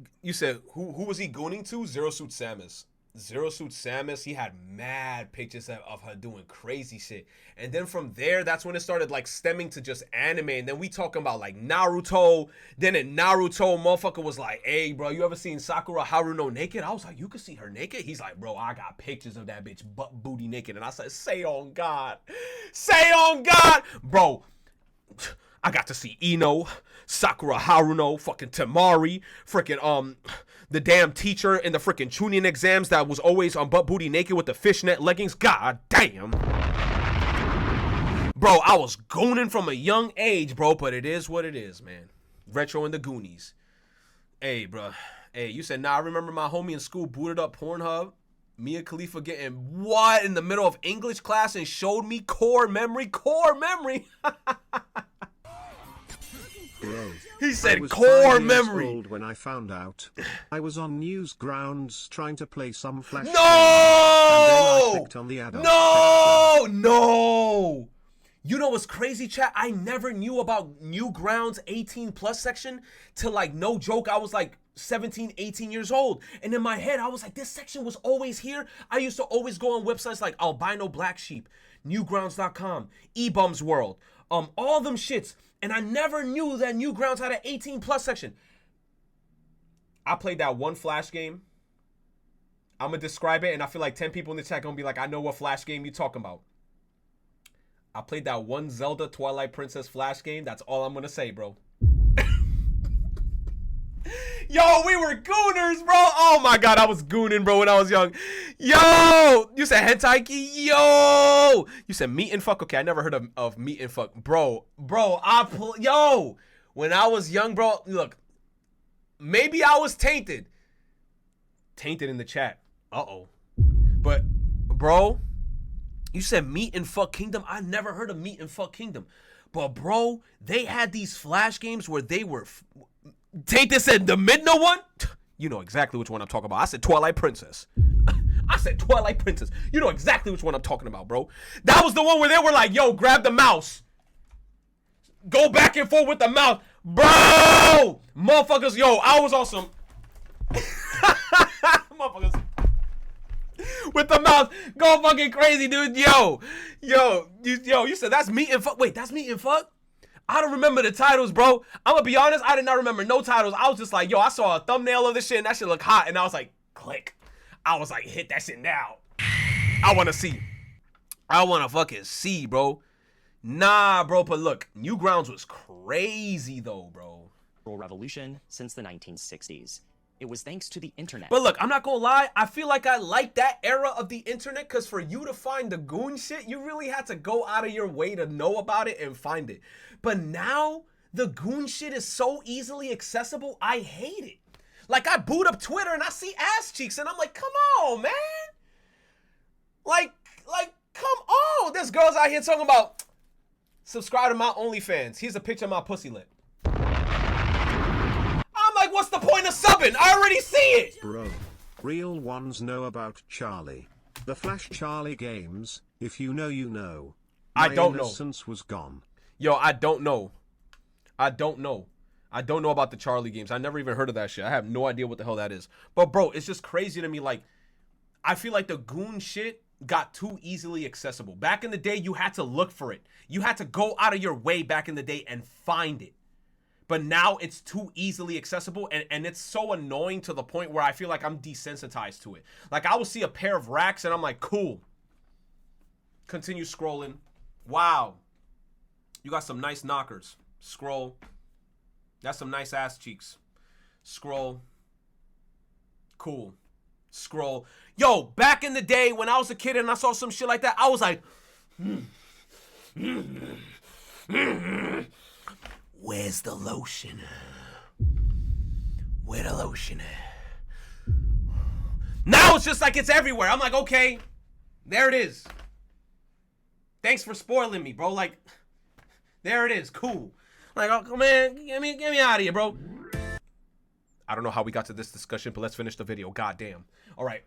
who was he gooning to? Zero Suit Samus. Zero Suit Samus, he had mad pictures of her doing crazy shit. And then from there, that's when it started like stemming to just anime. And then we talking about like Naruto. Then in Naruto, motherfucker was like, hey, bro, you ever seen Sakura Haruno naked? I was like, you can see her naked? He's like, bro, I got pictures of that bitch butt booty naked. And I said, say on God. Say on God. Bro, I got to see Ino, Sakura Haruno, fucking Temari, freaking the damn teacher in the freaking Chunin exams that was always on butt booty naked with the fishnet leggings. God damn. Bro, I was gooning from a young age, bro, but it is what it is, man. Retro and the Goonies. Hey, bro. Hey, you said, nah, I remember my homie in school booted up Pornhub. Mia Khalifa getting what in the middle of English class and showed me core memory. Bro, He said I was core 5 years memory. old when I found out. I was on Newsgrounds trying to play some Flash. No! game, and then I clicked on the adult section. No! You know what's crazy, chat? I never knew about Newgrounds 18 plus section till like, no joke, I was like 17, 18 years old. And in my head, I was like, this section was always here. I used to always go on websites like Albino Black Sheep, Newgrounds.com, eBums World, all them shits. And I never knew that Newgrounds had an 18 plus section. I played that one Flash game. I'm going to describe it, and I feel like 10 people in the chat going to be like, I know what Flash game you talking about. I played that one Zelda Twilight Princess Flash game. That's all I'm going to say, bro. Yo, we were gooners, bro. Oh, my God. I was gooning, bro, when I was young. Yo. You said hentai key? Yo. You said meat and fuck? Okay, I never heard of meat and fuck. Bro. Yo. When I was young, bro, look. Maybe I was tainted. Tainted in the chat. Uh-oh. But, bro, you said meat and fuck kingdom? I never heard of meat and fuck kingdom. But, bro, they had these Flash games where they were... Tainted said the Midna one? You know exactly which one I'm talking about. I said Twilight Princess. I said Twilight Princess. You know exactly which one I'm talking about, bro. That was the one where they were like, yo, grab the mouse. Go back and forth with the mouse. Bro! Motherfuckers, yo, I was awesome. Motherfuckers. With the mouse. Go fucking crazy, dude. Yo, you said that's meat and fuck. Wait, that's meat and fuck? I don't remember the titles, bro. I'm gonna be honest, I did not remember no titles. I was just like, yo, I saw a thumbnail of this shit and that shit looked hot. And I was like, click. I was like, hit that shit now. I wanna see. I wanna fucking see, bro. Nah, bro, but look, Newgrounds was crazy though, bro. Revolution since the 1960s. It was thanks to the internet. But look, I'm not gonna lie, I feel like I like that era of the internet because for you to find the goon shit, you really had to go out of your way to know about it and find it. But now, the goon shit is so easily accessible, I hate it. Like, I boot up Twitter and I see ass cheeks and I'm like, come on, man. Like, come on. There's girls out here talking about subscribe to my OnlyFans. Here's a picture of my pussy lip. I'm like, what's the point of subbing? I already see it. Bro, real ones know about Charlie. The Flash Charlie games, if you know, you know. I don't know. My innocence was gone. Yo, I don't know. I don't know about the Charlie games. I never even heard of that shit. I have no idea what the hell that is. But bro, it's just crazy to me. Like, I feel like the goon shit got too easily accessible. Back in the day, you had to look for it. You had to go out of your way back in the day and find it. But now it's too easily accessible, and it's so annoying to the point where I feel like I'm desensitized to it. Like, I will see a pair of racks, and I'm like, cool. Continue scrolling. Wow. You got some nice knockers. Scroll. That's some nice ass cheeks. Scroll. Cool. Scroll. Yo, back in the day when I was a kid and I saw some shit like that, I was like, where's the lotion? Where the lotion at? Now it's just like it's everywhere. I'm like, okay, there it is. Thanks for spoiling me, bro. Like, there it is. Cool. Like, oh man, get me out of here, bro. I don't know how we got to this discussion, but let's finish the video. God damn. All right.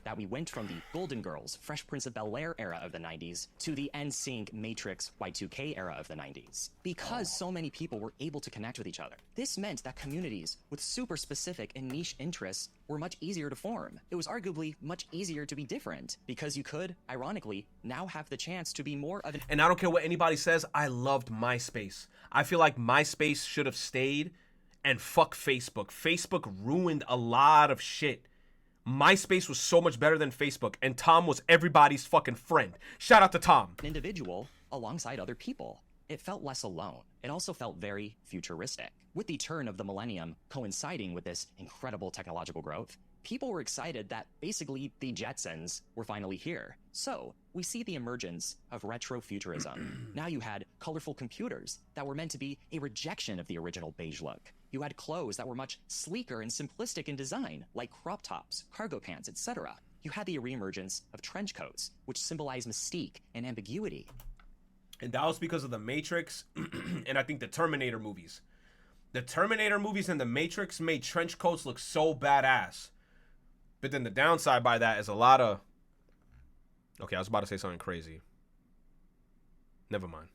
That we went from the Golden Girls, Fresh Prince of Bel-Air era of the 90s to the NSYNC, Matrix, Y2K era of the 90s. Because so many people were able to connect with each other. This meant that communities with super specific and niche interests were much easier to form. It was arguably much easier to be different because you could, ironically, now have the chance to be more of an... And I don't care what anybody says, I loved MySpace. I feel like MySpace should have stayed, and fuck Facebook. Facebook ruined a lot of shit. MySpace was so much better than Facebook, and Tom was everybody's fucking friend. Shout out to Tom. An individual alongside other people. It felt less alone. It also felt very futuristic. With the turn of the millennium coinciding with this incredible technological growth, people were excited that basically the Jetsons were finally here. So we see the emergence of retrofuturism. Now you had colorful computers that were meant to be a rejection of the original beige look. You had clothes that were much sleeker and simplistic in design, like crop tops, cargo pants, etc. You had the reemergence of trench coats, which symbolize mystique and ambiguity. And that was because of the Matrix and I think the Terminator movies. The Terminator movies and the Matrix made trench coats look so badass. But then the downside by that is a lot of... Okay, I was about to say something crazy. Never mind.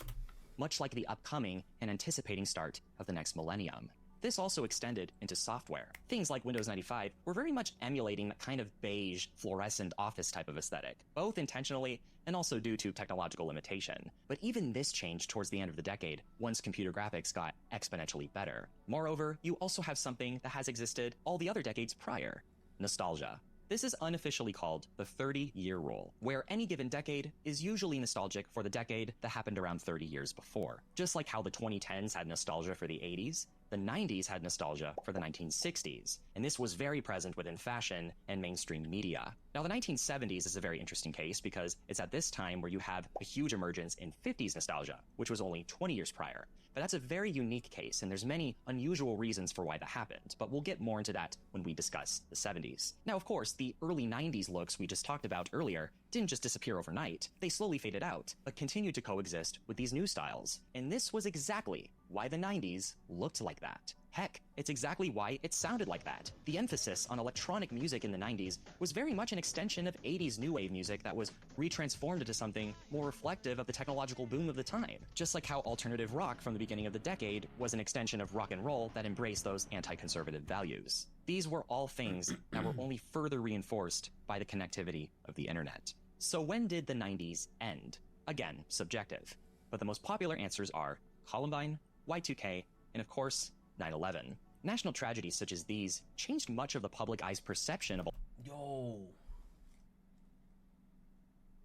Much like the upcoming and anticipating start of the next millennium. This also extended into software. Things like Windows 95 were very much emulating that kind of beige, fluorescent office type of aesthetic, both intentionally and also due to technological limitation. But even this changed towards the end of the decade, once computer graphics got exponentially better. Moreover, you also have something that has existed all the other decades prior: nostalgia. This is unofficially called the 30-year rule, where any given decade is usually nostalgic for the decade that happened around 30 years before. Just like how the 2010s had nostalgia for the 80s, the 90s had nostalgia for the 1960s, and this was very present within fashion and mainstream media. Now, the 1970s is a very interesting case because it's at this time where you have a huge emergence in 50s nostalgia, which was only 20 years prior. But that's a very unique case, and there's many unusual reasons for why that happened, but we'll get more into that when we discuss the 70s. Now, of course, the early 90s looks we just talked about earlier didn't just disappear overnight. They slowly faded out, but continued to coexist with these new styles. And this was exactly why the 90s looked like that. Heck, it's exactly why it sounded like that. The emphasis on electronic music in the 90s was very much an extension of 80s new wave music that was retransformed into something more reflective of the technological boom of the time. Just like how alternative rock from the beginning of the decade was an extension of rock and roll that embraced those anti-conservative values. These were all things that were only further reinforced by the connectivity of the internet. So when did the 90s end? Again, subjective. But the most popular answers are Columbine, Y2K, and of course, 9/11. National tragedies such as these changed much of the public eye's perception of... Yo.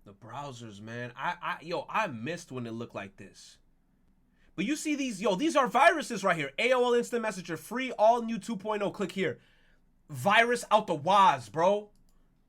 The browsers, man. I missed when it looked like this. But you see these, these are viruses right here. AOL Instant Messenger, free, all new 2.0. Click here. Virus out the waz, bro.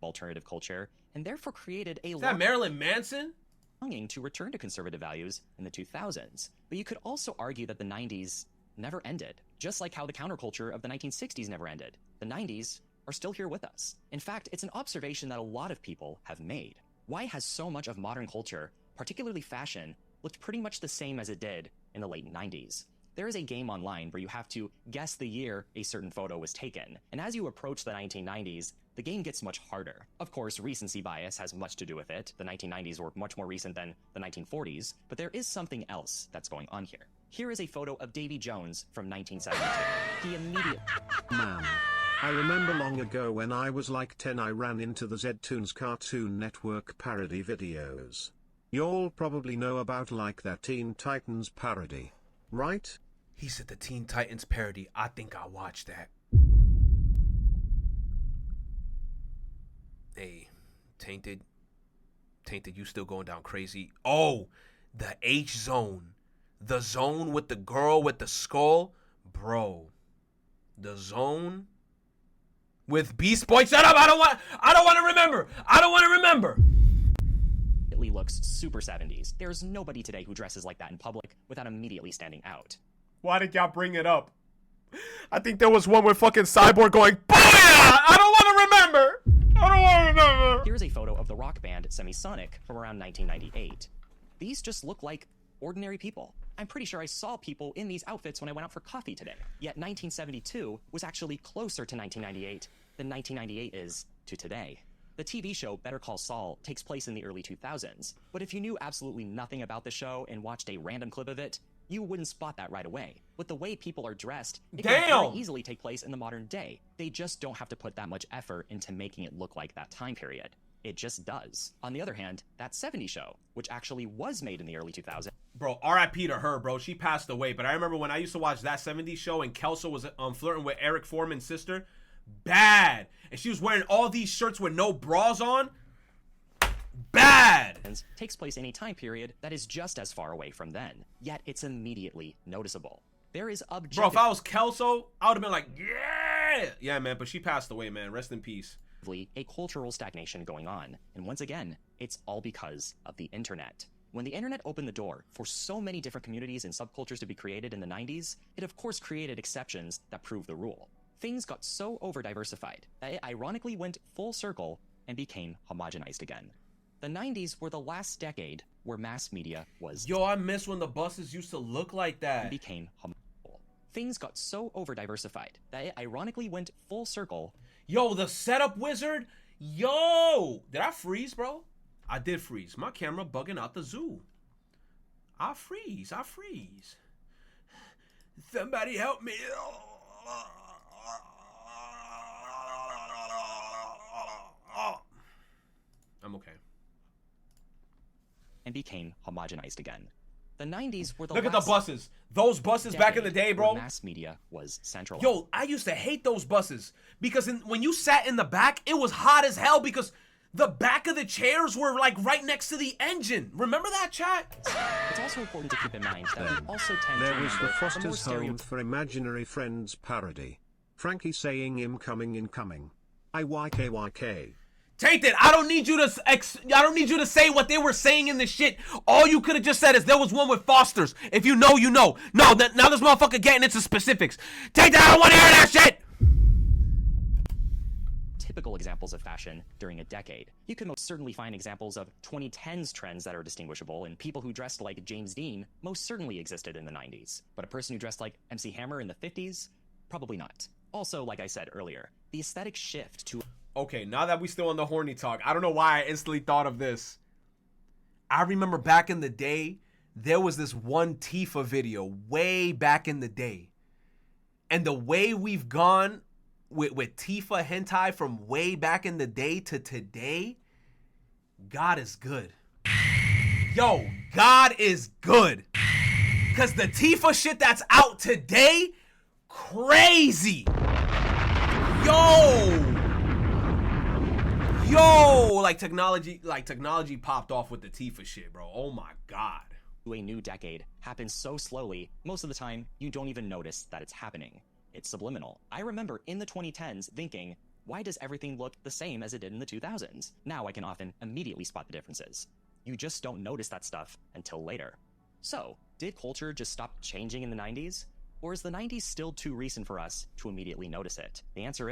Alternative culture, and therefore created a... Is that Marilyn Manson? ...longing to return to conservative values in the 2000s. But you could also argue that the 90s never ended. Just like how the counterculture of the 1960s never ended. The 90s are still here with us. In fact, it's an observation that a lot of people have made. Why has so much of modern culture, particularly fashion, looked pretty much the same as it did in the late 90s? There is a game online where you have to guess the year a certain photo was taken, and as you approach the 1990s, the game gets much harder. Of course, recency bias has much to do with it. The 1990s were much more recent than the 1940s, but there is something else that's going on here. Here is a photo of Davy Jones from 1972. He immediately... Man. I remember long ago when I was like 10 I ran into the Z-Toons Cartoon Network parody videos. Y'all probably know about like that Teen Titans parody, right? He said the Teen Titans parody. I think I watched that. Hey, Tainted, you still going down crazy. Oh, the H Zone. The Zone with the girl with the skull. Bro, the Zone with Beast Boy. Shut up, I don't want to remember. It looks super 70s. There's nobody today who dresses like that in public without immediately standing out. Why did y'all bring it up? I think there was one with fucking Cyborg going, "Booyah!" I don't want to remember. Here's a photo of the rock band Semisonic from around 1998. These just look like ordinary people. I'm pretty sure I saw people in these outfits when I went out for coffee today. Yet 1972 was actually closer to 1998 than 1998 is to today. The TV show Better Call Saul takes place in the early 2000s, but if you knew absolutely nothing about the show and watched a random clip of it, you wouldn't spot that right away. With the way people are dressed, it can very easily take place in the modern day. They just don't have to put that much effort into making it look like that time period. It just does. On the other hand, that 70s show, which actually was made in the early 2000s. Bro, R.I.P. to her, bro. She passed away. But I remember when I used to watch that 70s show and Kelso was flirting with Eric Foreman's sister. Bad. And she was wearing all these shirts with no bras on. Bad. Takes place in a time period that is just as far away from then. Yet it's immediately noticeable. There is objective... Bro, if I was Kelso, I would have been like, yeah! Yeah, man, but she passed away, man. Rest in peace. A cultural stagnation going on. And once again, it's all because of the internet. When the internet opened the door for so many different communities and subcultures to be created in the 90s, it of course created exceptions that prove the rule. Things got so over-diversified that it ironically went full circle and became homogenized again. The 90s were the last decade where mass media was... Yo, I miss when the buses used to look like that. ...became homogenized. Things got so over-diversified that it ironically went full circle. Yo, the setup wizard. Yo, did I freeze, bro? I did freeze. My camera bugging out the zoo. I freeze. Somebody help me. I'm okay. And became homogenized again. The 90s were the Look at the buses. Those buses back in the day, bro. Mass media was centralized. Yo, I used to hate those buses because when you sat in the back, it was hot as hell because the back of the chairs were like right next to the engine. Remember that, chat? It's also important to keep in mind that we also tend There to was the remember Foster's Home for Imaginary Friends parody. Frankie saying incoming. IYKYK. Tainted, I don't need you to say what they were saying in the shit. All you could have just said is there was one with Foster's. If you know, you know. No, now this motherfucker getting into specifics. Tainted, I don't want to hear that shit. Typical examples of fashion during a decade. You could most certainly find examples of 2010s trends that are distinguishable, and people who dressed like James Dean most certainly existed in the 90s. But a person who dressed like MC Hammer in the 50s? Probably not. Also, like I said earlier, the aesthetic shift to... Okay, now that we still on the horny talk, I don't know why I instantly thought of this. I remember back in the day, there was this one Tifa video way back in the day. And the way we've gone with Tifa hentai from way back in the day to today, God is good. Yo, God is good. Because the Tifa shit that's out today, crazy. Yo, like technology popped off with the Tifa shit, bro. Oh my God. A new decade happens so slowly, most of the time, you don't even notice that it's happening. It's subliminal. I remember in the 2010s thinking, why does everything look the same as it did in the 2000s? Now I can often immediately spot the differences. You just don't notice that stuff until later. So, did culture just stop changing in the 90s? Or is the 90s still too recent for us to immediately notice it? The answer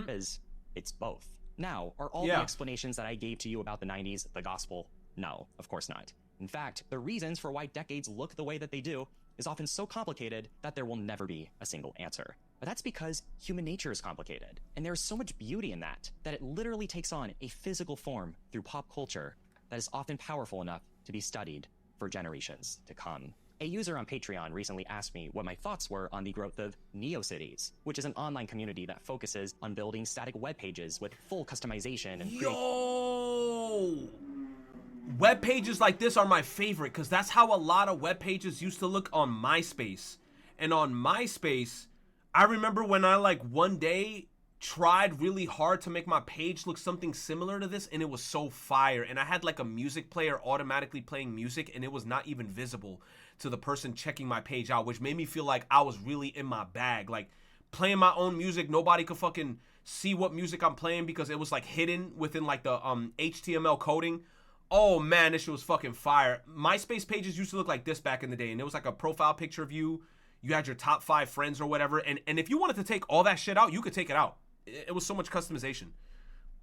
is it's both. Now, are all the Yeah. explanations that I gave to you about the 90s the gospel? No, of course not. In fact, the reasons for why decades look the way that they do is often so complicated that there will never be a single answer. But that's because human nature is complicated, and there is so much beauty in that it literally takes on a physical form through pop culture that is often powerful enough to be studied for generations to come. A user on Patreon recently asked me what my thoughts were on the growth of NeoCities, which is an online community that focuses on building static web pages with full customization and Yo! Web pages like this are my favorite because that's how a lot of web pages used to look on MySpace. And on MySpace, I remember when I like one day tried really hard to make my page look something similar to this, and it was so fire. And I had like a music player automatically playing music, and it was not even visible to the person checking my page out, which made me feel like I was really in my bag. Like playing my own music, nobody could fucking see what music I'm playing because it was like hidden within like the HTML coding. Oh man, this shit was fucking fire. MySpace pages used to look like this back in the day, and it was like a profile picture of you. You had your top 5 friends or whatever, and if you wanted to take all that shit out, you could take it out. It was so much customization.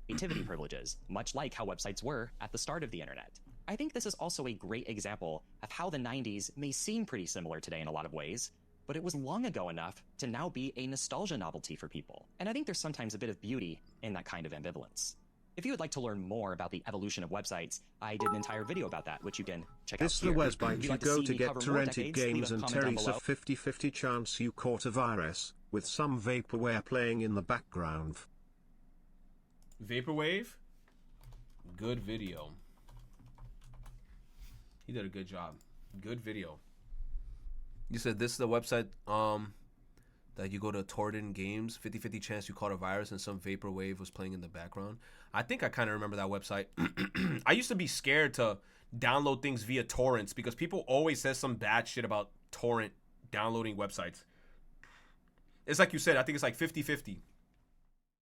creativity privileges, much like how websites were at the start of the internet. I think this is also a great example of how the 90s may seem pretty similar today in a lot of ways, but it was long ago enough to now be a nostalgia novelty for people. And I think there's sometimes a bit of beauty in that kind of ambivalence. If you would like to learn more about the evolution of websites, I did an entire video about that, which you can check out This the here. Wesbite If you'd you like go see to me get cover to more rented decades, leave games a and comment down Terry's a below. 50-50 chance you caught a virus, with some vaporware playing in the background. Vaporwave, good video. He did a good job. Good video. You said this is the website that you go to Torrent Games, 50-50 chance you caught a virus and some vaporwave was playing in the background. I think I kind of remember that website. I used to be scared to download things via torrents because people always say some bad shit about torrent downloading websites. It's like you said, I think it's like 50-50.